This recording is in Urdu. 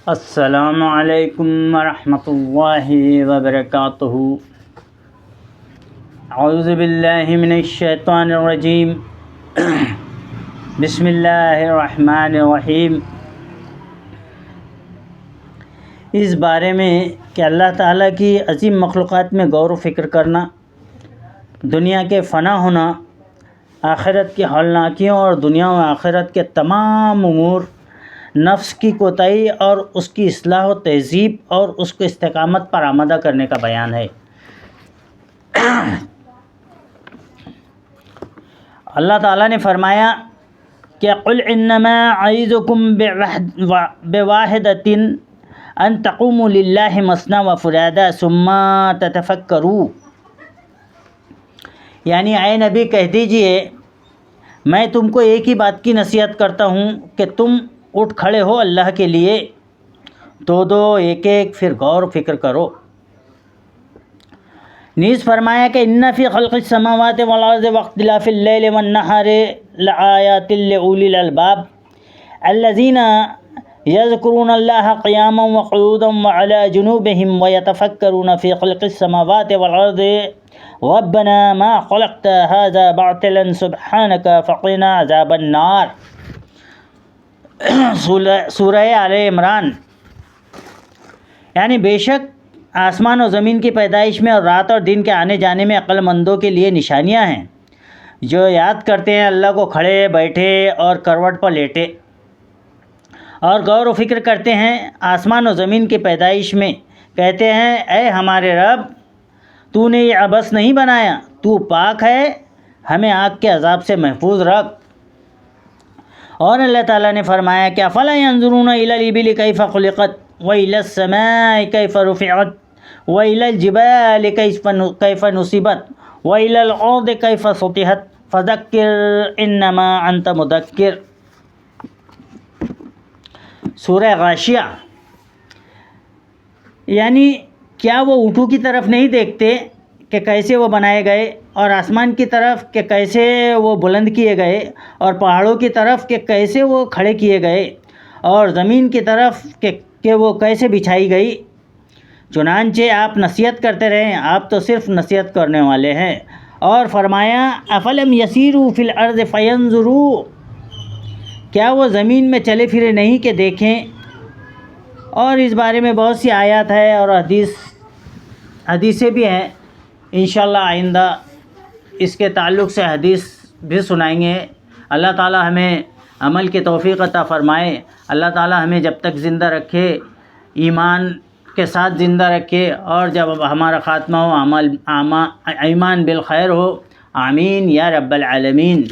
السلام علیکم ورحمۃ اللہ وبرکاتہ۔ اعوذ باللہ من الشیطان الرجیم، بسم اللہ الرحمن الرحیم۔ اس بارے میں کہ اللہ تعالیٰ کی عظیم مخلوقات میں غور و فکر کرنا، دنیا کے فنا ہونا، آخرت کی ہولناکیوں اور دنیا و آخرت کے تمام امور، نفس کی کوتاہی اور اس کی اصلاح و تہذیب اور اس کو استقامت پر آمادہ کرنے کا بیان ہے۔ اللہ تعالیٰ نے فرمایا کہ قل انما اعظکم بواحدۃ ان تقوموا للہ مثنی وفرادا ثم تتفکروا، یعنی اے نبی کہہ دیجئے میں تم کو ایک ہی بات کی نصیحت کرتا ہوں کہ تم اٹھ کھڑے ہو اللہ کے لیے، دو دو ایک ایک، پھر غور و فکر کرو۔ نیز فرمایا کہ ان فی خلق السماوات والارض واختلاف اللیل والنہار لآیات لأولی الالباب الذین یذکرون اللہ قیاما وقعودا وعلی جنوبہم ویتفکرون فی خلق السماوات والارض ربنا ما خلقت هذا باطلا سبحانک فقنا عذاب النار۔ سورہ آل عمران۔ یعنی بے شک آسمان و زمین کی پیدائش میں اور رات اور دن کے آنے جانے میں عقل مندوں کے لیے نشانیاں ہیں، جو یاد کرتے ہیں اللہ کو کھڑے بیٹھے اور کروٹ پر لیٹے، اور غور و فکر کرتے ہیں آسمان و زمین کی پیدائش میں، کہتے ہیں اے ہمارے رب، تو نے یہ عبث نہیں بنایا، تو پاک ہے، ہمیں آگ کے عذاب سے محفوظ رکھ۔ اور اللہ تعالیٰ نے فرمایا کہ افلا ينظرون الى الابل كيف خلقت والى السماء كيف رفعت والى الجبال كيف نصبت والى الارض كيف سطحت فذكر انما انت مذکر۔ سورہ غاشیہ۔ یعنی کیا وہ اونٹوں کی طرف نہیں دیکھتے کہ کیسے وہ بنائے گئے، اور آسمان کی طرف کہ کیسے وہ بلند کیے گئے، اور پہاڑوں کی طرف کہ کیسے وہ کھڑے کیے گئے، اور زمین کی طرف کہ وہ کیسے بچھائی گئی؟ چنانچہ آپ نصیحت کرتے رہیں، آپ تو صرف نصیحت کرنے والے ہیں۔ اور فرمایا افلم یسیروا فی الارض فینظروا، کیا وہ زمین میں چلے پھرے نہیں کہ دیکھیں؟ اور اس بارے میں بہت سی آیات ہے اور حدیثیں بھی ہیں، انشاءاللہ آئندہ اس کے تعلق سے حدیث بھی سنائیں گے۔ اللہ تعالی ہمیں عمل کی توفیق عطا فرمائے، اللہ تعالی ہمیں جب تک زندہ رکھے ایمان کے ساتھ زندہ رکھے، اور جب ہمارا خاتمہ ہو ایمان بالخیر ہو، آمین یا رب العالمین۔